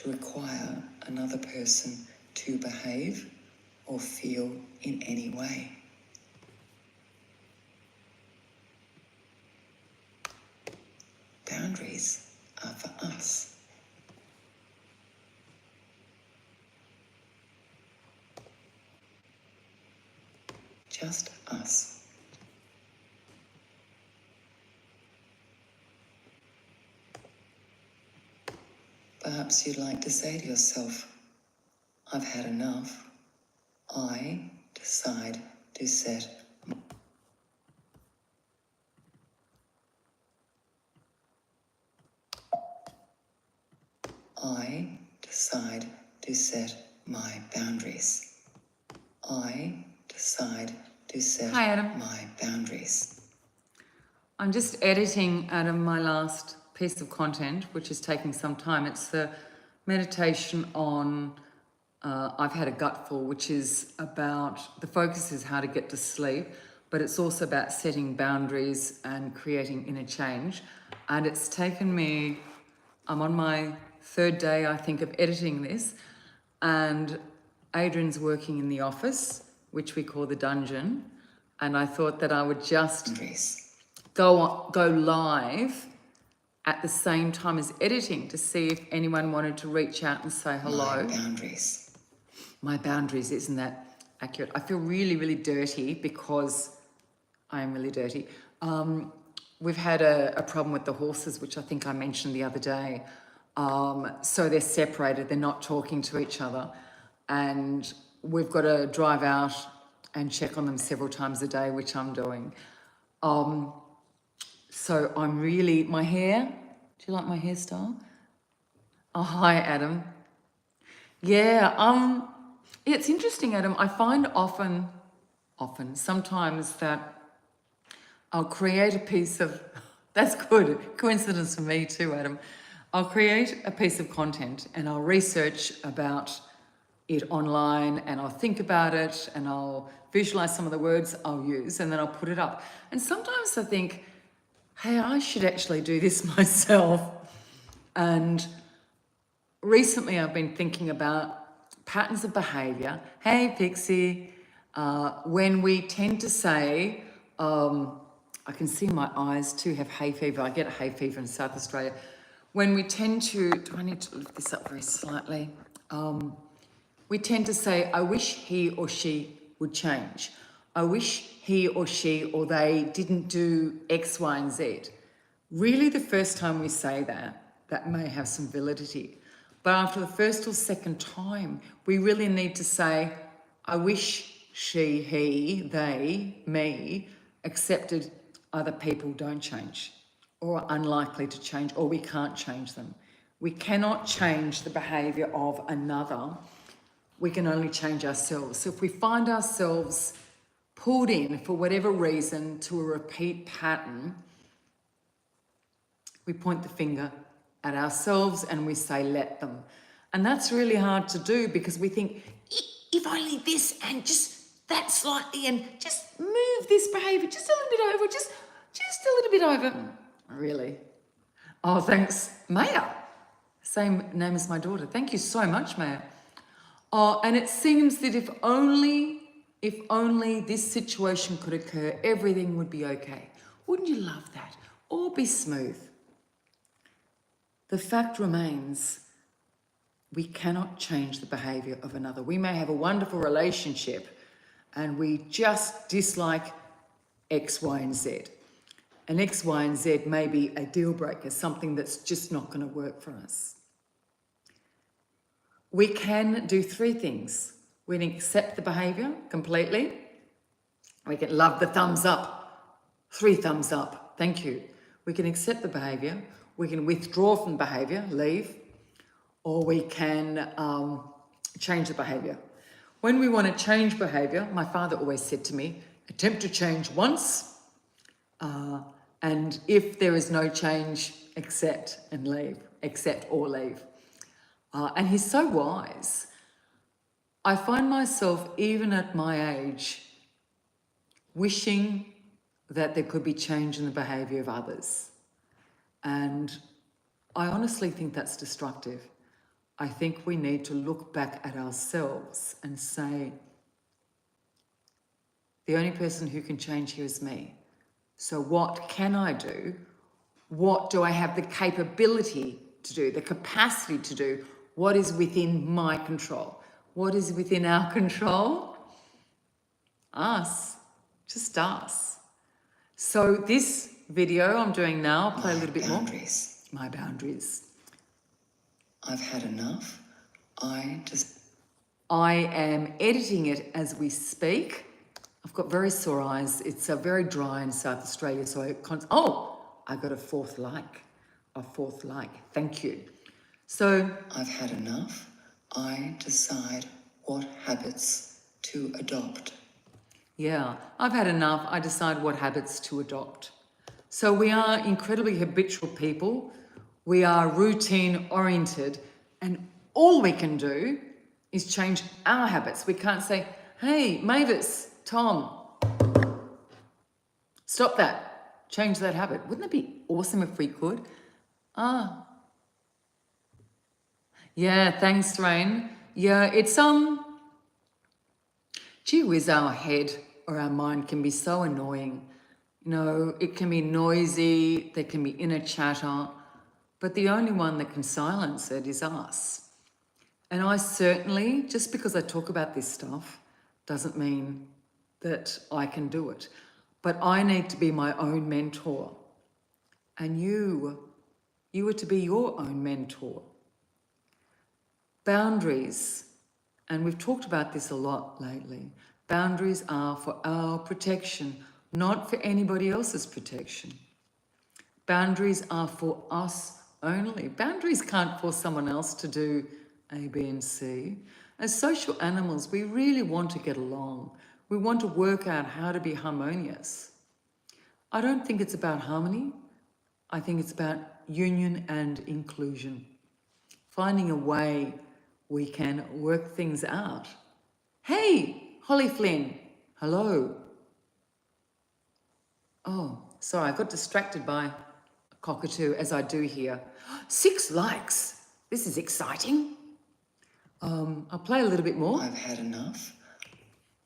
to require another person to behave or feel in any way. Boundaries are for us. Just us. Perhaps you'd like to say to yourself, I've had enough. I decide to set I decide to set my boundaries. I decide to set Hi, Adam. my boundaries. I'm just editing, Adam, my last piece of content, which is taking some time. It's the meditation on I've had a gutful, which is about, the focus is how to get to sleep, but it's also about setting boundaries and creating inner change. And it's taken me, I'm on my third day, I think, of editing this, and Adrian's working in the office, which we call the dungeon, and I thought that I would just go live at the same time as editing to see if anyone wanted to reach out and say hello. My boundaries, isn't that accurate? I feel really, really dirty because I am really dirty. We've had a problem with the horses, which I think I mentioned the other day. So they're separated, they're not talking to each other. And we've got to drive out and check on them several times a day, which I'm doing. So I'm really, my hair, do you like my hairstyle? Oh, hi, Adam. Yeah, it's interesting, Adam. I find sometimes that I'll create a piece of, that's good, coincidence for me too, Adam. I'll create a piece of content and I'll research about it online and I'll think about it and I'll visualize some of the words I'll use and then I'll put it up. And sometimes I think, hey, I should actually do this myself. And recently I've been thinking about patterns of behavior. Hey, Pixie, when we tend to say, I can see my eyes too have hay fever. I get hay fever in South Australia. When we tend to, do I need to lift this up very slightly? We tend to say, I wish he or she would change. I wish he or she or they didn't do X, Y, and Z. Really, the first time we say that, that may have some validity. But after the first or second time, we really need to say, I wish she, he, they, me, accepted other people don't change or are unlikely to change or we can't change them. We cannot change the behaviour of another. We can only change ourselves. So if we find ourselves pulled in for whatever reason to a repeat pattern, we point the finger at ourselves and we say, let them. And that's really hard to do because we think, if only this and just that slightly and just move this behaviour just a little bit over, just a little bit over. Really? Oh, thanks, Maya. Same name as my daughter. Thank you so much, Maya. Oh, and it seems that if only this situation could occur, everything would be okay. Wouldn't you love that? Or be smooth. The fact remains, we cannot change the behaviour of another. We may have a wonderful relationship and we just dislike X, Y, and Z. And X, Y, and Z may be a deal breaker, something that's just not going to work for us. We can do three things. We can accept the behaviour completely. We can love the thumbs up. 3 thumbs up. Thank you. We can accept the behaviour. We can withdraw from the behaviour, leave, or we can change the behaviour. When we want to change behaviour, my father always said to me, attempt to change once, and if there is no change, accept and leave, accept or leave. And he's so wise. I find myself, even at my age, wishing that there could be change in the behaviour of others. And I honestly think that's destructive. I think we need to look back at ourselves and say, the only person who can change here is me. So what can I do? What do I have the capability to do, the capacity to do? What is within my control? What is within our control? Us, just us. So this video I'm doing now, I'll play a little bit more. My boundaries. I've had enough. I am editing it as we speak. I've got very sore eyes. It's very dry in South Australia, so I got a fourth like. Thank you. So I've had enough. I decide what habits to adopt. Yeah, I've had enough. I decide what habits to adopt. So we are incredibly habitual people. We are routine oriented, and all we can do is change our habits. We can't say, hey, Mavis, Tom, stop that. Change that habit. Wouldn't that be awesome if we could? Yeah, thanks, Rain. Yeah, it's gee whiz, our head or our mind can be so annoying. You know, it can be noisy, there can be inner chatter, but the only one that can silence it is us. And I certainly, just because I talk about this stuff, doesn't mean that I can do it. But I need to be my own mentor. And you are to be your own mentor. Boundaries, and we've talked about this a lot lately, boundaries are for our protection, not for anybody else's protection. Boundaries are for us only. Boundaries can't force someone else to do A, B, and C. As social animals, we really want to get along. We want to work out how to be harmonious. I don't think it's about harmony. I think it's about union and inclusion. Finding a way we can work things out. Hey, Holly Flynn, hello. Oh, sorry, I got distracted by a cockatoo, as I do here. 6 likes. This is exciting. I'll play a little bit more. I've had enough.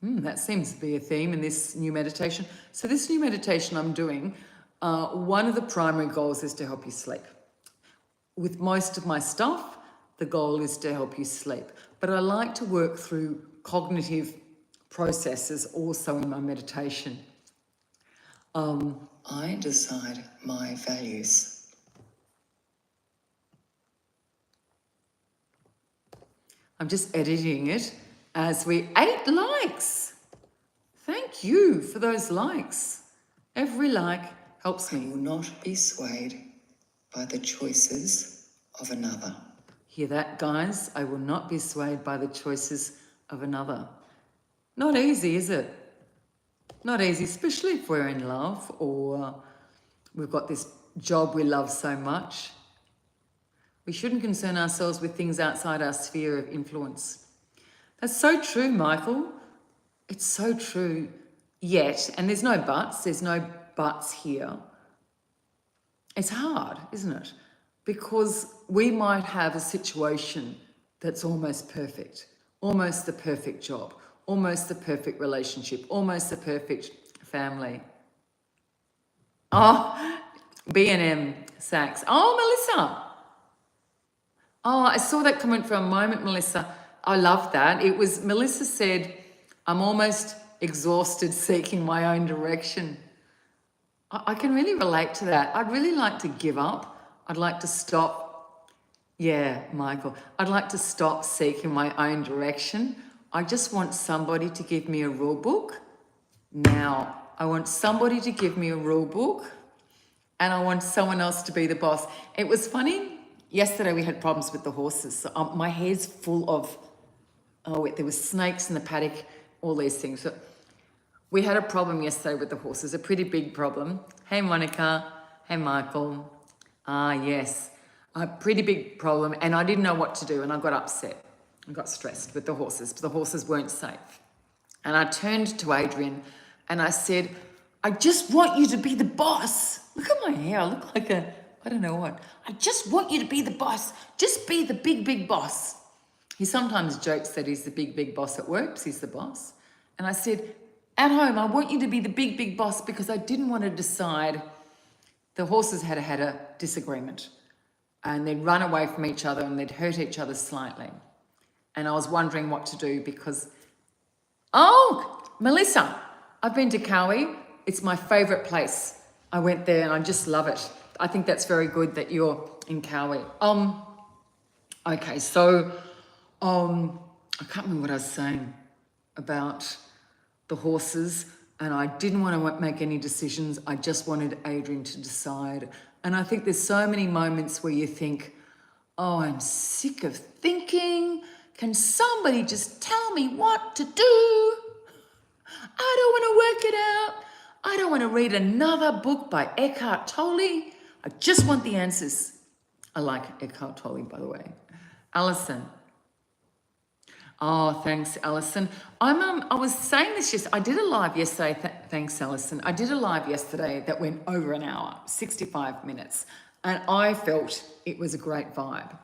That seems to be a theme in this new meditation. So this new meditation I'm doing, one of the primary goals is to help you sleep. With most of my stuff, the goal is to help you sleep. But I like to work through cognitive processes also in my meditation. I decide my values. I'm just editing it as 8 likes. Thank you for those likes. Every like helps I me. will not be swayed by the choices of another. Hear that, guys? I will not be swayed by the choices of another. Not easy, is it? Not easy, especially if we're in love or we've got this job we love so much. We shouldn't concern ourselves with things outside our sphere of influence. That's so true, Michael. It's so true. Yet, and there's no buts here. It's hard, isn't it? Because we might have a situation that's almost perfect, almost the perfect job, almost the perfect relationship, almost the perfect family. Oh, B&M Sachs. Oh, Melissa. Oh, I saw that comment for a moment, Melissa. I love that. It was, Melissa said, I'm almost exhausted seeking my own direction. I can really relate to that. I'd really like to give up. I'd like to stop. Yeah, Michael. I'd like to stop seeking my own direction. I just want somebody to give me a rule book. Now, I want somebody to give me a rule book and I want someone else to be the boss. It was funny. Yesterday we had problems with the horses. So, my hair's full of, there was snakes in the paddock, all these things. So we had a problem yesterday with the horses, a pretty big problem. Hey, Monica. Hey, Michael. Yes, a pretty big problem. And I didn't know what to do and I got upset. I got stressed with the horses. The horses weren't safe. And I turned to Adrian and I said, I just want you to be the boss. Look at my hair. I look like a I don't know what. I just want you to be the boss. Just be the big, big boss. He sometimes jokes that he's the big, big boss at work because he's the boss. And I said, at home, I want you to be the big, big boss because I didn't want to decide. The horses had a disagreement and they'd run away from each other and they'd hurt each other slightly. And I was wondering what to do because, oh, Melissa, I've been to Cowie. It's my favourite place. I went there and I just love it. I think that's very good that you're in Cowie. Okay, so I can't remember what I was saying about the horses, and I didn't want to make any decisions. I just wanted Adrian to decide. And I think there's so many moments where you think, oh, I'm sick of thinking. Can somebody just tell me what to do? I don't want to work it out. I don't want to read another book by Eckhart Tolle. I just want the answers. I like Eckhart Tolle, by the way. Alison. Oh, thanks, Alison. I was saying this yesterday. I did a live yesterday. Thanks, Alison. I did a live yesterday that went over an hour, 65 minutes. And I felt it was a great vibe.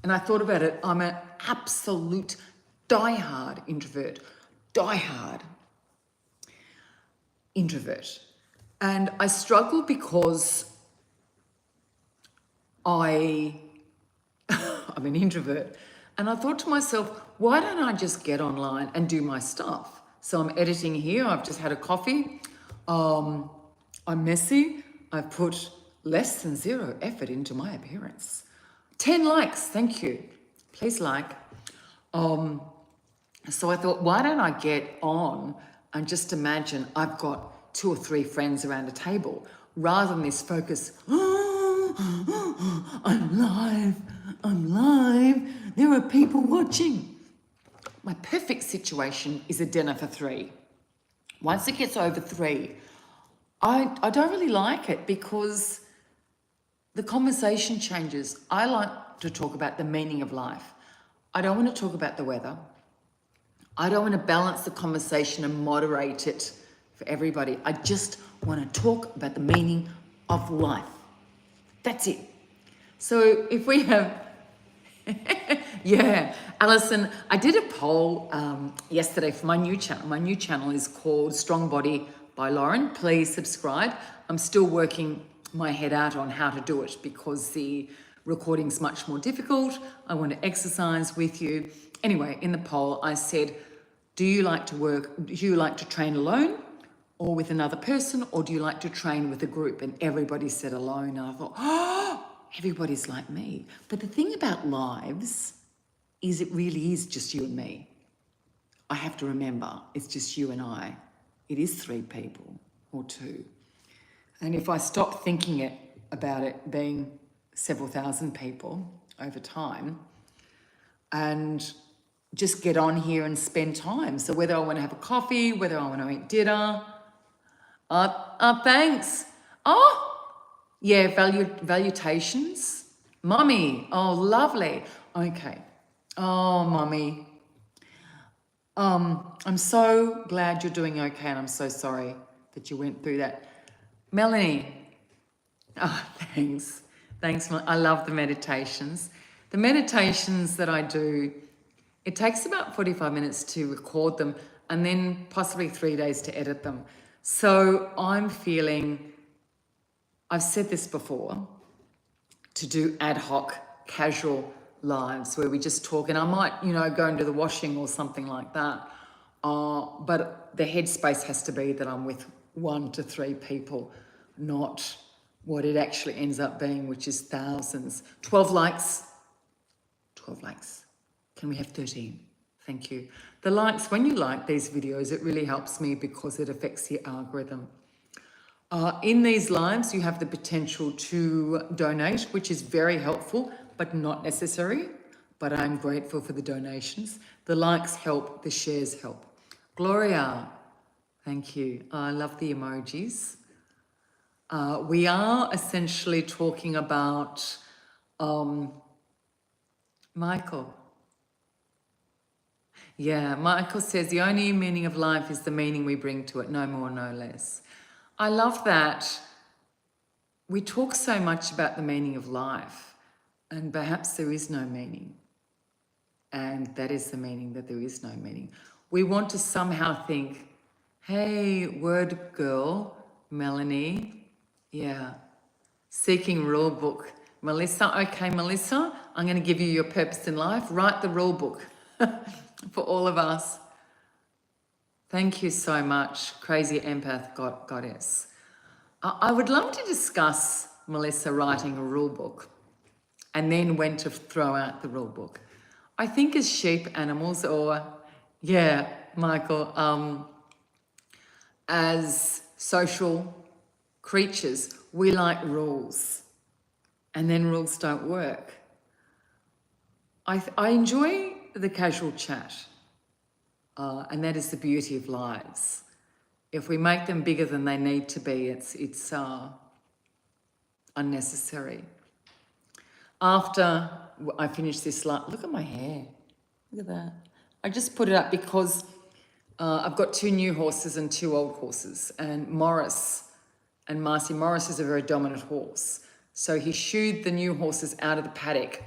And I thought about it. I'm an absolute diehard introvert. Diehard introvert. And I struggle because I'm an introvert. And I thought to myself, why don't I just get online and do my stuff? So I'm editing here. I've just had a coffee. I'm messy. I've put less than 0 effort into my appearance. 10 likes. Thank you. Please like. So I thought, why don't I get on and just imagine I've got 2 or 3 friends around a table rather than this focus, I'm live, there are people watching. My perfect situation is a dinner for 3. Once it gets over 3, I don't really like it because the conversation changes. I like to talk about the meaning of life. I don't want to talk about the weather. I don't want to balance the conversation and moderate it for everybody. I just want to talk about the meaning of life. That's it. So if we have, yeah, Alison, I did a poll yesterday for my new channel. My new channel is called Strong Body by Lauren. Please subscribe. I'm still working my head out on how to do it because the recording's much more difficult. I want to exercise with you. Anyway, in the poll, I said, do you like to train alone or with another person, or do you like to train with a group? And everybody said alone. And I thought, oh, everybody's like me. But the thing about lives is it really is just you and me. I have to remember it's just you and I. It is 3 people or 2. And if I stop thinking about it being several thousand people over time and just get on here and spend time. So whether I want to have a coffee, whether I want to eat dinner, thanks. Oh, yeah, valutations. Mummy, oh, lovely. Okay. Oh, Mummy. I'm so glad you're doing okay, and I'm so sorry that you went through that. Melanie. Oh, thanks. Thanks, I love the meditations. The meditations that I do, it takes about 45 minutes to record them and then possibly 3 days to edit them. So I'm feeling, I've said this before, to do ad hoc, casual lives where we just talk, and I might, go into the washing or something like that. But the headspace has to be that I'm with 1 to 3 people, not what it actually ends up being, which is thousands. 12 likes. 12 likes. Can we have 13? Thank you. The likes, when you like these videos, it really helps me because it affects the algorithm. In these lives, you have the potential to donate, which is very helpful, but not necessary. But I'm grateful for the donations. The likes help, the shares help. Gloria, thank you. I love the emojis. We are essentially talking about Michael. Yeah, Michael says the only meaning of life is the meaning we bring to it, no more, no less. I love that. we talk so much about the meaning of life, and perhaps there is no meaning. And that is the meaning, that there is no meaning. We want to somehow think, hey, word girl, Melanie, yeah, seeking rule book. Melissa, okay, Melissa, I'm going to give you your purpose in life. Write the rule book for all of us. Thank you so much, crazy empath goddess. I would love to discuss Melissa writing a rule book and then when to throw out the rule book. I think as sheep animals, or yeah, Michael, as social creatures, we like rules, and then rules don't work. I enjoy the casual chat, and that is the beauty of lives. If we make them bigger than they need to be, it's unnecessary. After I finish this, look at my hair. Look at that. I just put it up because I've got 2 new horses and 2 old horses. And Morris and Marcy, Morris is a very dominant horse. So he shooed the new horses out of the paddock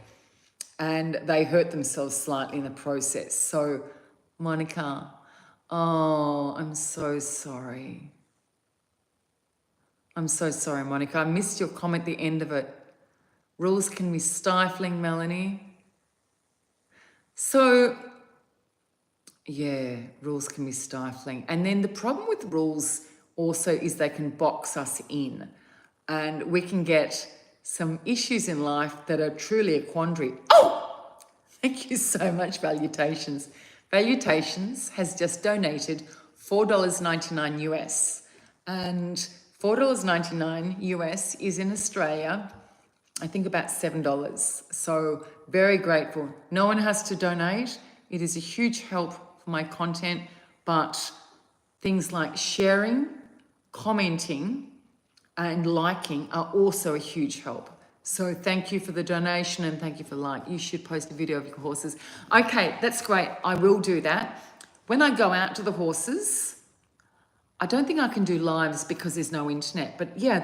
and they hurt themselves slightly in the process. So, Monica, oh, I'm so sorry. I'm so sorry, Monica. I missed your comment at the end of it. Rules can be stifling, Melanie. So, yeah, rules can be stifling. And then the problem with rules also is they can box us in. And we can get some issues in life that are truly a quandary. Oh, thank you so much, Valutations. Valutations has just donated $4.99 US. And $4.99 US is in Australia, I think about $7. So very grateful. No one has to donate. It is a huge help for my content, but things like sharing, commenting, and liking are also a huge help. So thank you for the donation and thank you for the like. You should post a video of your horses. Okay, that's great. I will do that. When I go out to the horses, I don't think I can do lives because there's no internet, but yeah,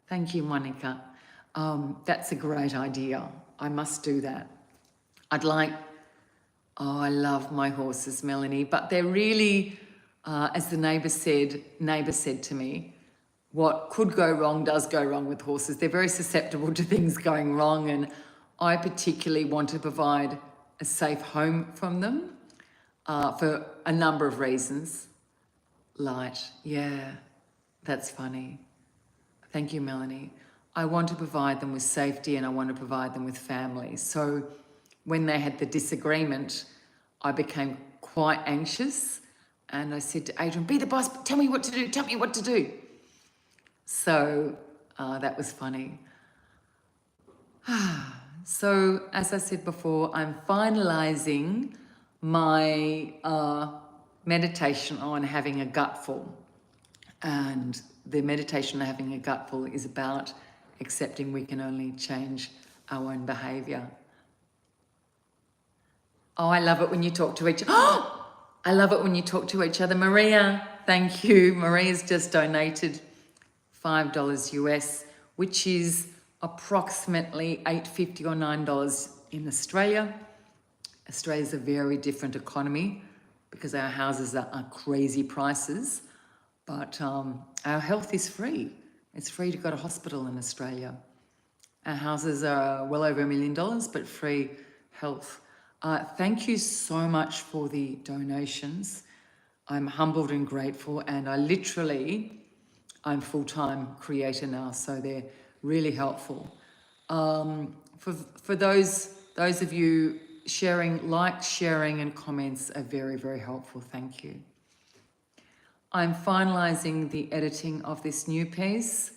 thank you, Monica. That's a great idea. I must do that. I love my horses, Melanie, but they're really, as the neighbour said to me, what could go wrong does go wrong with horses. They're very susceptible to things going wrong, and I particularly want to provide a safe home from them for a number of reasons. Light, yeah, that's funny. Thank you, Melanie. I want to provide them with safety and I want to provide them with family. So when they had the disagreement, I became quite anxious and I said to Adrian, be the boss, tell me what to do. So that was funny. So as I said before, I'm finalizing my meditation on having a gutful. And the meditation on having a gutful is about accepting we can only change our own behaviour. Oh, I love it when you talk to each other. Oh, I love it when you talk to each other. Maria, thank you. Maria's just donated $5 US, which is approximately $8.50 or $9 in Australia. Australia's a very different economy because our houses are crazy prices, but our health is free. It's free to go to hospital in Australia. Our houses are well over $1 million, but free health. Thank you so much for the donations. I'm humbled and grateful, and I'm full-time creator now, so they're really helpful. For those of you sharing, sharing and comments are very, very helpful. Thank you. I'm finalising the editing of this new piece.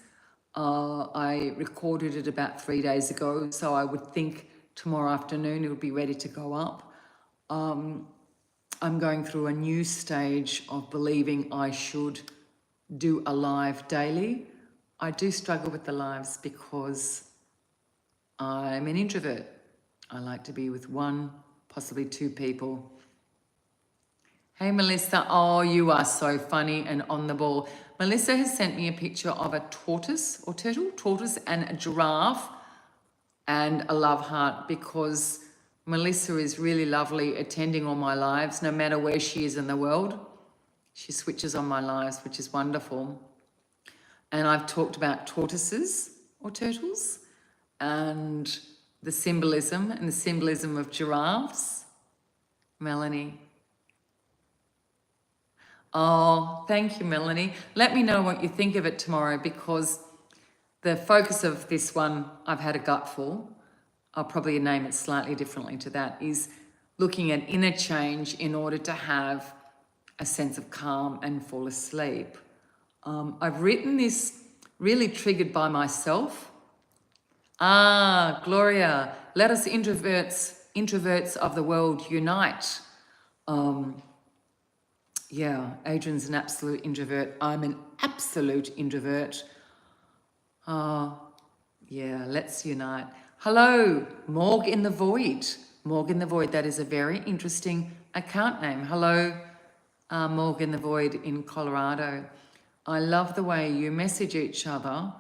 I recorded it about 3 days ago, so I would think tomorrow afternoon it would be ready to go up. I'm going through a new stage of believing I should do a live daily. I do struggle with the lives because I'm an introvert. I like to be with 1, possibly 2 people. Hey, Melissa. Oh, you are so funny and on the ball. Melissa has sent me a picture of a tortoise or turtle, tortoise and a giraffe and a love heart, because Melissa is really lovely, attending all my lives, no matter where she is in the world. She switches on my lives, which is wonderful. And I've talked about tortoises or turtles and the symbolism of giraffes. Melanie. Oh, thank you, Melanie. Let me know what you think of it tomorrow, because the focus of this one, I've had a gutful. I'll probably name it slightly differently to that, is looking at inner change in order to have a sense of calm and fall asleep. I've written this really triggered by myself. Gloria, let us introverts of the world unite. Yeah, Adrian's an absolute introvert. I'm an absolute introvert. Yeah, let's unite. Hello, Morg in the Void. Morg in the Void, that is a very interesting account name. Hello, Morg in the Void in Colorado. I love the way you message each other.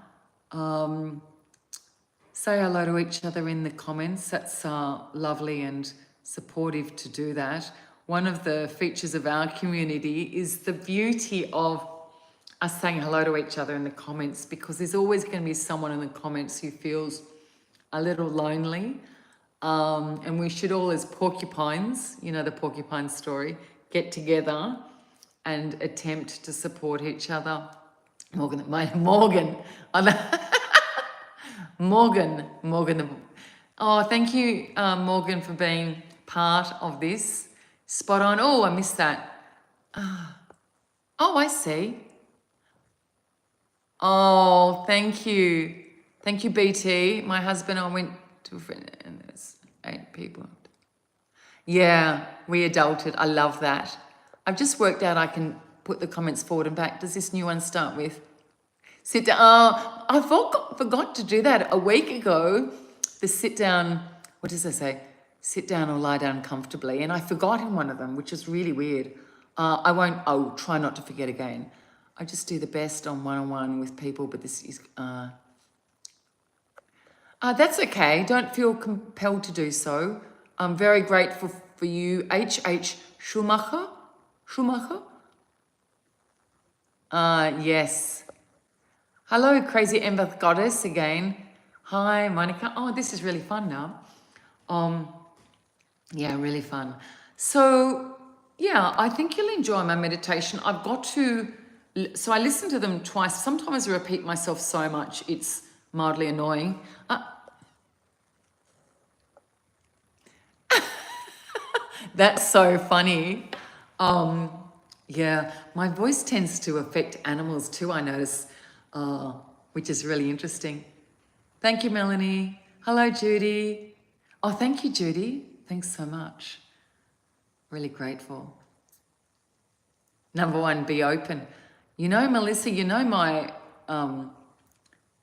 Say hello to each other in the comments. That's lovely and supportive to do that. One of the features of our community is the beauty of us saying hello to each other in the comments, because there's always going to be someone in the comments who feels a little lonely. And we should all, as porcupines, you know the porcupine story, get together and attempt to support each other. Morgan. Oh, thank you, Morgan, for being part of this. Spot on. Oh, I missed that. Oh, I see. Oh, thank you. Thank you, BT. My husband, I went to a friend, and there's 8 people. Yeah, we adulted. I love that. I've just worked out I can put the comments forward and back. Does this new one start with? Sit down. Oh, I forgot to do that a week ago. The sit down, what does it say? Sit down or lie down comfortably. And I forgot in one of them, which is really weird. I'll try not to forget again. I just do the best on one-on-one with people, but this is, that's okay. Don't feel compelled to do so. I'm very grateful for you, H.H. Schumacher. Yes. Hello, Crazy Ember Goddess again. Hi, Monica. Oh, this is really fun now. Yeah, really fun. So, yeah, I think you'll enjoy my meditation. So I listen to them twice. Sometimes I repeat myself so much, it's mildly annoying. That's so funny. Yeah, my voice tends to affect animals too, I notice, which is really interesting. Thank you, Melanie. Hello, Judy. Oh, thank you, Judy. Thanks so much. Really grateful. Number 1, be open. You know, Melissa, you know my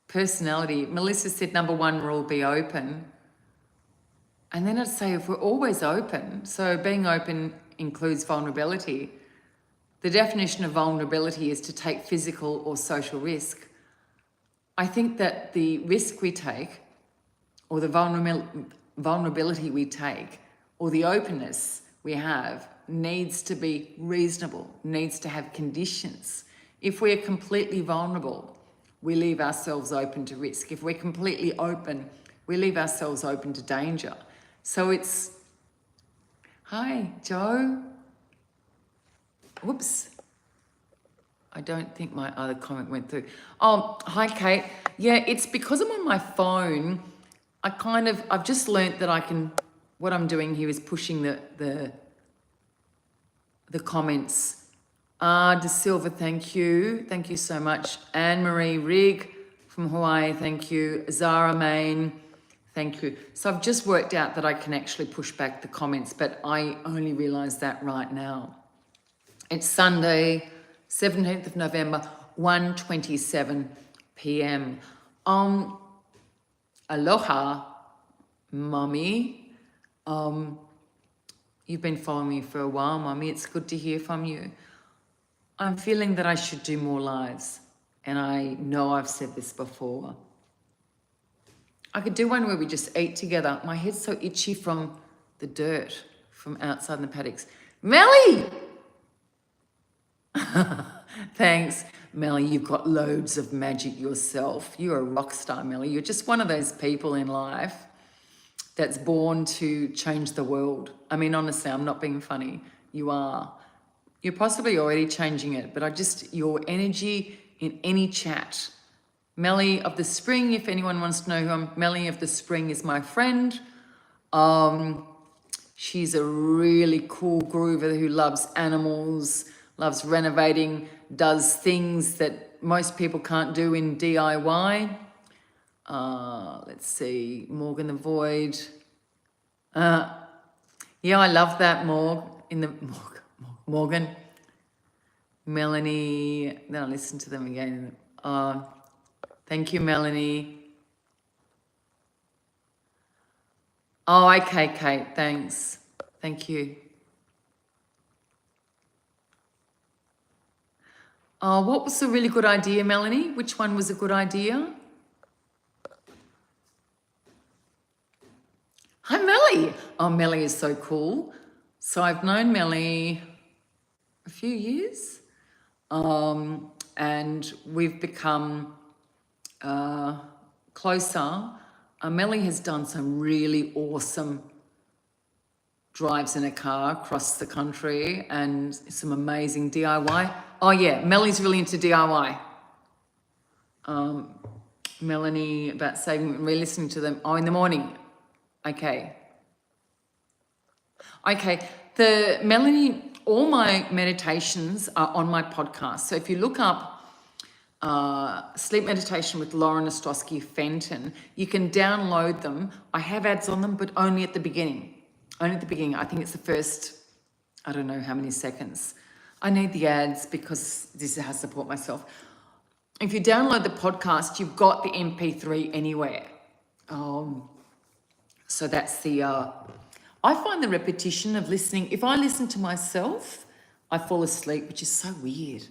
personality. Melissa said number 1 rule, be open. And then I'd say if we're always open, so being open includes vulnerability. The definition of vulnerability is to take physical or social risk. I think that the risk we take, or the vulnerability we take, or the openness we have needs to be reasonable, needs to have conditions. If we're completely vulnerable, we leave ourselves open to risk. If we're completely open, we leave ourselves open to danger. So it's, hi, Joe. Whoops. I don't think my other comment went through. Oh, hi, Kate. Yeah, it's because I'm on my phone. I've just learnt that what I'm doing here is pushing the comments. De Silva, thank you. Thank you so much. Anne-Marie Rigg from Hawaii, thank you. Zara Main, thank you. So I've just worked out that I can actually push back the comments, but I only realised that right now. It's Sunday, 17th of November, 1:27 p.m. Aloha, Mummy. You've been following me for a while, Mummy. It's good to hear from you. I'm feeling that I should do more lives. And I know I've said this before. I could do one where we just eat together. My head's so itchy from the dirt from outside in the paddocks. Melly! Thanks, Melly. You've got loads of magic yourself. You're a rock star, Melly. You're just one of those people in life that's born to change the world. I mean, honestly, I'm not being funny. You are. You're possibly already changing it, but your energy in any chat. Melly of the Spring, if anyone wants to know who I'm, Melly of the Spring is my friend. She's a really cool groover who loves animals, loves renovating, does things that most people can't do in DIY. Let's see, Morgan the Void. Yeah, I love that, Morgan. Melanie, then I listen to them again. Thank you, Melanie. Oh, okay, Kate, thanks. Thank you. Oh, what was a really good idea, Melanie? Which one was a good idea? Hi, Melly. Oh, Melly is so cool. So I've known Melly a few years, and we've become closer. Melly has done some really awesome drives in a car across the country and some amazing DIY. Oh yeah, Melly's really into DIY. Melanie about saving, re-listening to them. Oh, in the morning. Okay. Melanie, all my meditations are on my podcast. So if you look up Sleep Meditation with Lauren Ostrowski Fenton, you can download them. I have ads on them, but only at the beginning. Only at the beginning. I think it's the first, I don't know how many seconds. I need the ads because this is how I support myself. If you download the podcast, you've got the MP3 anywhere. So that's the, I find the repetition of listening, if I listen to myself, I fall asleep, which is so weird.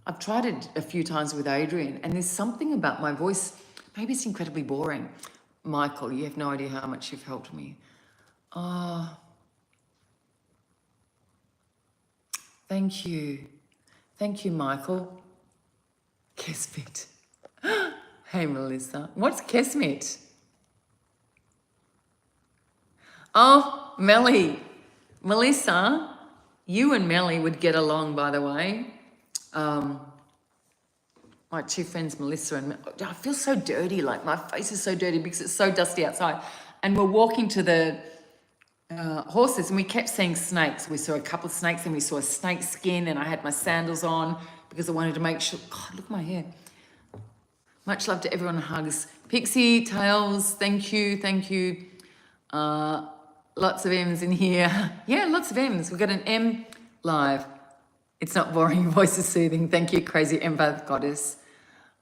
I've tried it a few times with Adrian, and there's something about my voice, maybe it's incredibly boring. Michael, you have no idea how much you've helped me. Thank you. Thank you, Michael. Kesmet. Hey, Melissa. What's Kesmet? Oh, Melly. Melissa, you and Melly would get along, by the way. My two friends, Melissa and I feel so dirty, like my face is so dirty because it's so dusty outside. And we're walking to the horses and we kept seeing snakes. We saw a couple of snakes and we saw a snake skin, and I had my sandals on because I wanted to make sure. God, look at my hair. Much love to everyone. Hugs. Pixie, Tails, thank you. Lots of M's in here. Yeah, lots of M's. We've got an M live. It's not boring. Your voice is soothing. Thank you, Crazy Empath Goddess.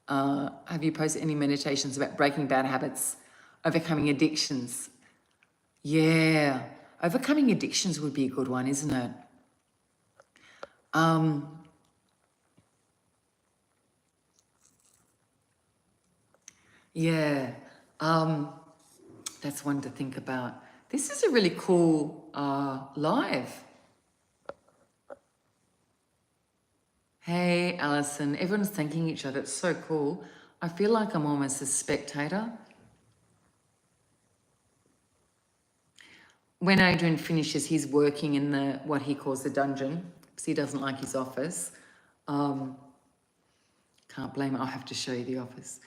Have you posted any meditations about breaking bad habits, overcoming addictions? Yeah, overcoming addictions would be a good one, isn't it? Yeah, that's one to think about. This is a really cool live. Hey, Alison. Everyone's thanking each other. It's so cool. I feel like I'm almost a spectator. When Adrian finishes, he's working in what he calls the dungeon because he doesn't like his office. Can't blame him. I'll have to show you the office.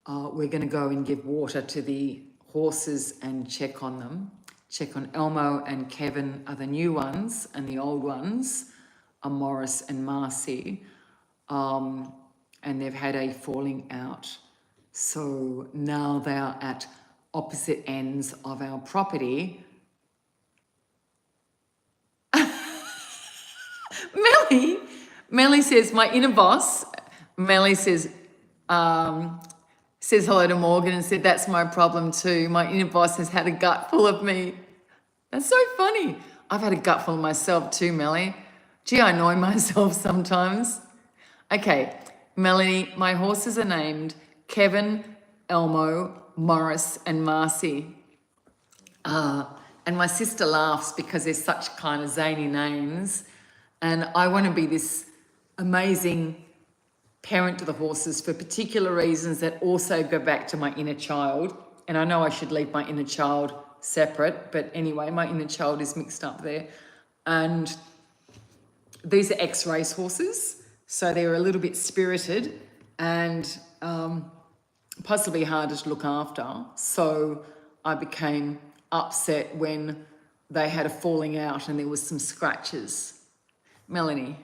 We're going to go and give water to the horses and check on them. Check on Elmo and Kevin are the new ones, and the old ones are Morris and Marcy. And they've had a falling out. So now they are at opposite ends of our property. Melly says, my inner boss, Melly says hello to Morgan and said, that's my problem too. My inner boss has had a gut full of me. That's so funny. I've had a gut full of myself too, Melly. Gee, I annoy myself sometimes. Okay, Melanie, my horses are named Kevin, Elmo, Morris, and Marcy. And my sister laughs because they're such kind of zany names. And I want to be this amazing parent to the horses for particular reasons that also go back to my inner child. And I know I should leave my inner child separate, but anyway, my inner child is mixed up there. And these are ex-race horses, so they're a little bit spirited and possibly harder to look after. So I became upset when they had a falling out and there was some scratches. Melanie.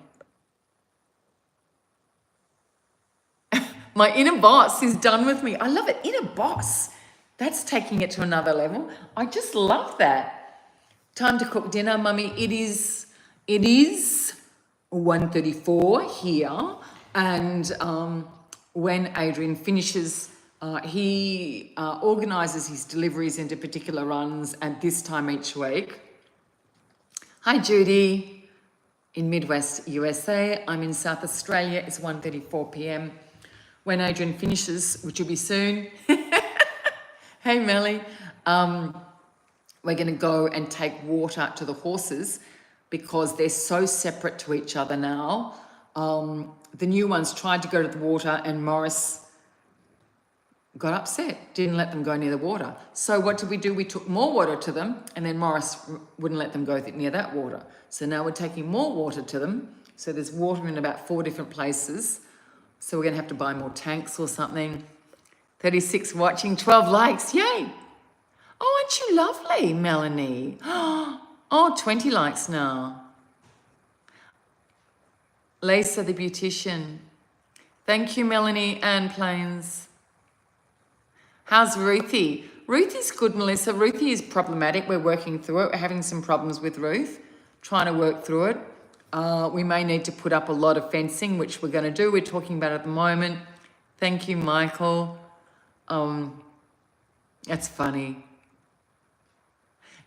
My inner boss is done with me. I love it. Inner boss. That's taking it to another level. I just love that. Time to cook dinner, Mummy. It is 1:34 here. And when Adrian finishes, he organises his deliveries into particular runs at this time each week. Hi, Judy. In Midwest USA. I'm in South Australia. It's 1:34 p.m. When Adrian finishes, which will be soon. Hey, Melly. We're going to go and take water to the horses because they're so separate to each other now. The new ones tried to go to the water and Morris got upset, didn't let them go near the water. So what did we do? We took more water to them and then Morris wouldn't let them go near that water. So now we're taking more water to them. So there's water in about 4 different places. So we're going to have to buy more tanks or something. 36 watching, 12 likes. Yay. Oh, aren't you lovely, Melanie? Oh, 20 likes now. Lisa, the beautician. Thank you, Melanie and Plains. How's Ruthie? Ruthie's good, Melissa. Ruthie is problematic. We're working through it. We're having some problems with Ruth, trying to work through it. We may need to put up a lot of fencing, which we're going to do. We're talking about it at the moment. Thank you, Michael. That's funny.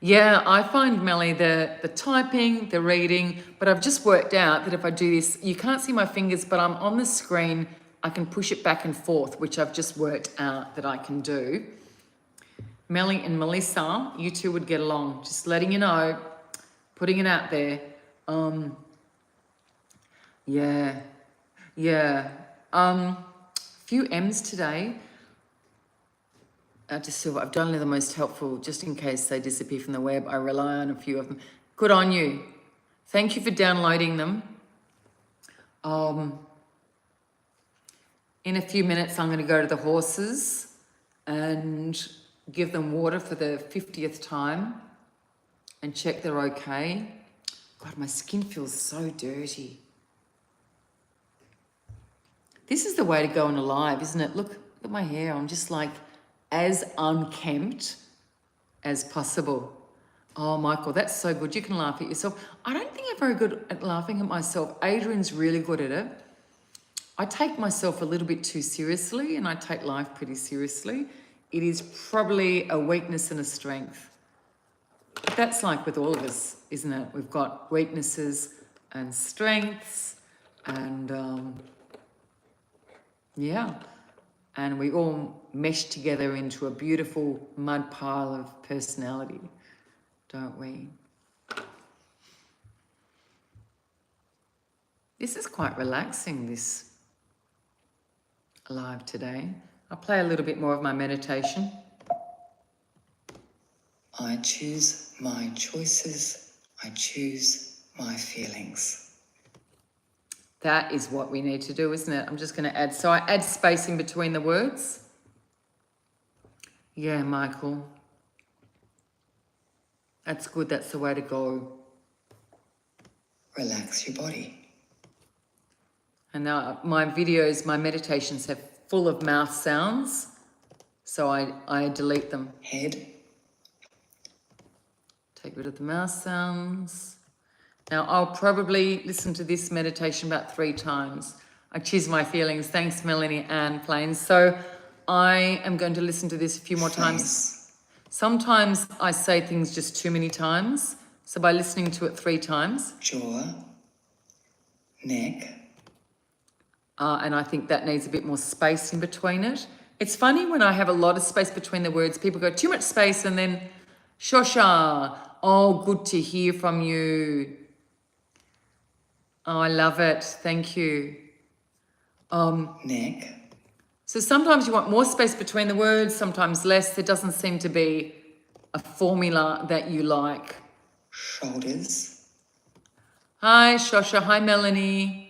Yeah, I find, Melly, the typing, the reading, but I've just worked out that if I do this, you can't see my fingers, but I'm on the screen. I can push it back and forth, which I've just worked out that I can do. Melly and Melissa, you two would get along. Just letting you know, putting it out there. Yeah. Few M's today. I've done only the most helpful, just in case they disappear from the web. I rely on a few of them. Good on you. Thank you for downloading them. In a few minutes, I'm going to go to the horses and give them water for the 50th time and check they're okay. God, my skin feels so dirty. This is the way to go on alive, isn't it? Look at my hair. I'm just like as unkempt as possible. Oh, Michael, that's so good. You can laugh at yourself. I don't think I'm very good at laughing at myself. Adrian's really good at it. I take myself a little bit too seriously and I take life pretty seriously. It is probably a weakness and a strength. But that's like with all of us, isn't it? We've got weaknesses and strengths and yeah. And we all mesh together into a beautiful mud pile of personality, don't we? This is quite relaxing, this live today. I'll play a little bit more of my meditation. I choose my choices. I choose my feelings. That is what we need to do, isn't it? I'm just going to add, so I add space in between the words. Yeah, Michael. That's good. That's the way to go. Relax your body. And now my videos, my meditations have full of mouth sounds, so I delete them. Head. Take rid of the mouth sounds. Now, I'll probably listen to this meditation about 3 times. I choose my feelings. Thanks, Melanie Ann Plains. So I am going to listen to this a few more times. Sometimes I say things just too many times. So by listening to it 3 times. Jaw. Neck. And I think that needs a bit more space in between it. It's funny when I have a lot of space between the words, people go, too much space, and then, Shosha, oh, good to hear from you. Oh, I love it. Thank you. Neck. So sometimes you want more space between the words, sometimes less. There doesn't seem to be a formula that you like. Shoulders. Hi, Shosha. Hi, Melanie.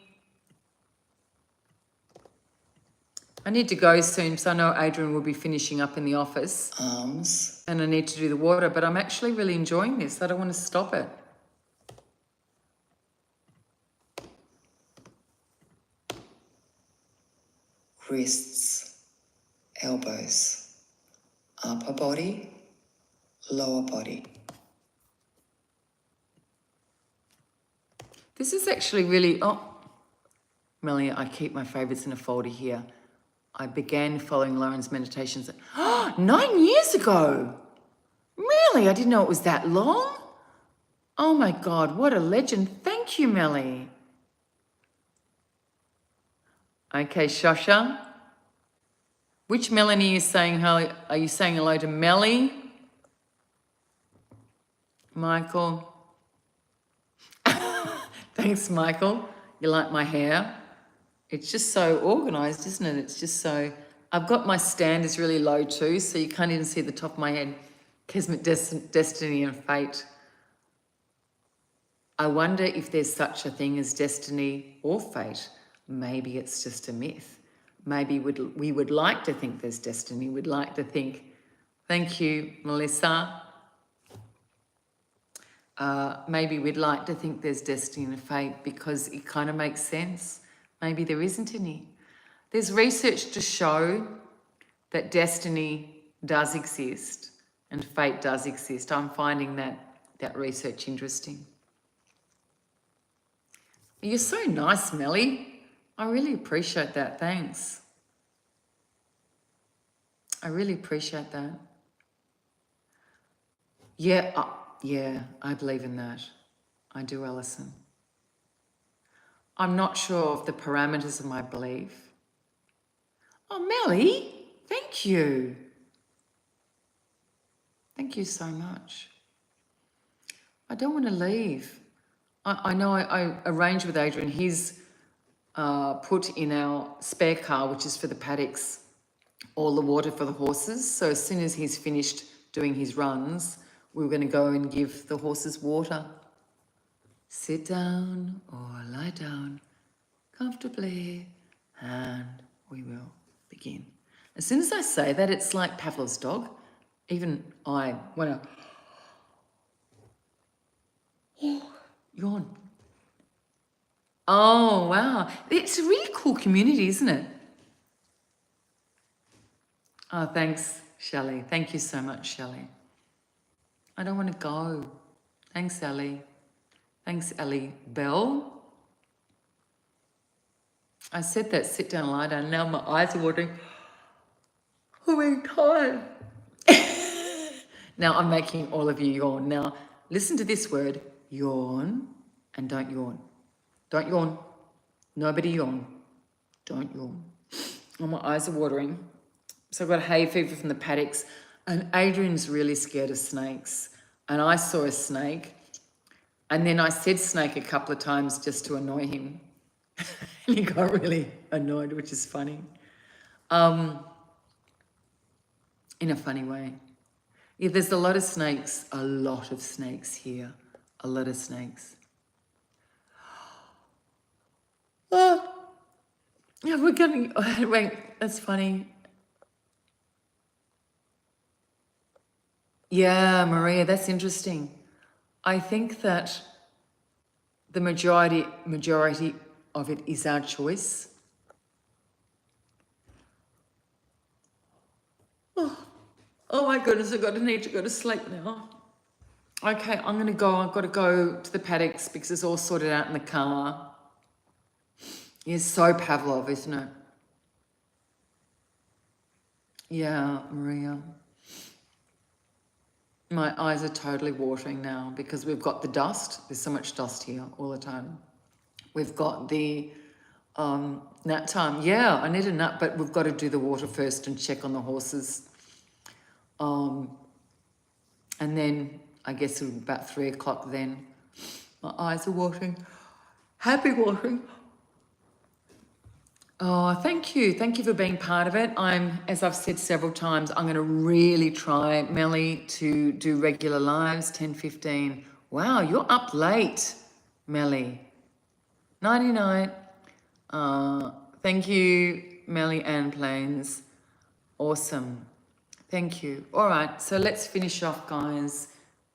I need to go soon because I know Adrian will be finishing up in the office. Arms. And I need to do the water, but I'm actually really enjoying this. I don't want to stop it. Wrists. Elbows. Upper body. Lower body. This is actually really, Melanie, I keep my favourites in a folder here. I began following Lauren's meditations 9 years ago. Really? I didn't know it was that long. Oh my God, what a legend. Thank you, Melly. Okay, Shosha. Which Melanie is saying hello? Are you saying hello to Melly? Michael. Thanks, Michael. You like my hair? It's just so organised, isn't it? It's just so... I've got my stand is really low too, so you can't even see the top of my head. Kismet, destiny and fate. I wonder if there's such a thing as destiny or fate. Maybe it's just a myth. Maybe we would like to think there's destiny. We'd like to think, thank you, Melissa. Maybe we'd like to think there's destiny and fate because it kind of makes sense. Maybe there isn't any. There's research to show that destiny does exist and fate does exist. I'm finding that research interesting. You're so nice, Melly. I really appreciate that. Thanks. I really appreciate that. Yeah, I believe in that. I do, Alison. I'm not sure of the parameters of my belief. Oh, Melly, thank you. Thank you so much. I don't want to leave. I know I arranged with Adrian. He's put in our spare car, which is for the paddocks, all the water for the horses. So as soon as he's finished doing his runs, we were going to go and give the horses water. Sit down or lie down comfortably and we will begin. As soon as I say that, it's like Pavlov's dog. Even I want to yawn. Oh, wow. It's a really cool community, isn't it? Oh, thanks, Shelley. Thank you so much, Shelley. I don't want to go. Thanks, Ellie. Thanks, Ellie Bell. I said that, sit down, lie down. Now my eyes are watering. I'm being tired. Now I'm making all of you yawn. Now, listen to this word, yawn, and don't yawn. Don't yawn. Nobody yawn. Don't yawn. Oh, my eyes are watering. So I've got hay fever from the paddocks, and Adrian's really scared of snakes. And I saw a snake, and then I said snake a couple of times just to annoy him. And he got really annoyed, which is funny. In a funny way. Yeah, there's a lot of snakes here. A lot of snakes. Oh, yeah, we're getting, wait, that's funny. Yeah, Maria, that's interesting. I think that the majority of it is our choice. Oh my goodness, I need to go to sleep now. Okay, I'm going to go. I've got to go to the paddocks because it's all sorted out in the car. It's so Pavlov, isn't it? Yeah, Maria. My eyes are totally watering now because we've got the dust. There's so much dust here all the time. We've got the Nap time. Yeah, I need a nap, but we've got to do the water first and check on the horses. And then I guess it'll be about 3 o'clock then. My eyes are watering. Happy watering. Oh, thank you. Thank you for being part of it. As I've said several times, I'm going to really try, Melly, to do regular lives, 10:15. Wow, you're up late, Melly. 99. Thank you, Melly Ann Plains. Awesome. Thank you. All right, so let's finish off, guys.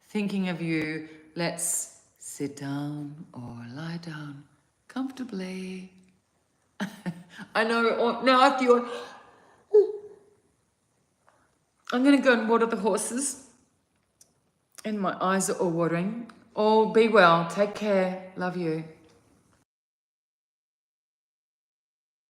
Thinking of you, let's sit down or lie down comfortably. I know, now after you, I'm going to go and water the horses. And my eyes are all watering. Oh, be well. Take care. Love you.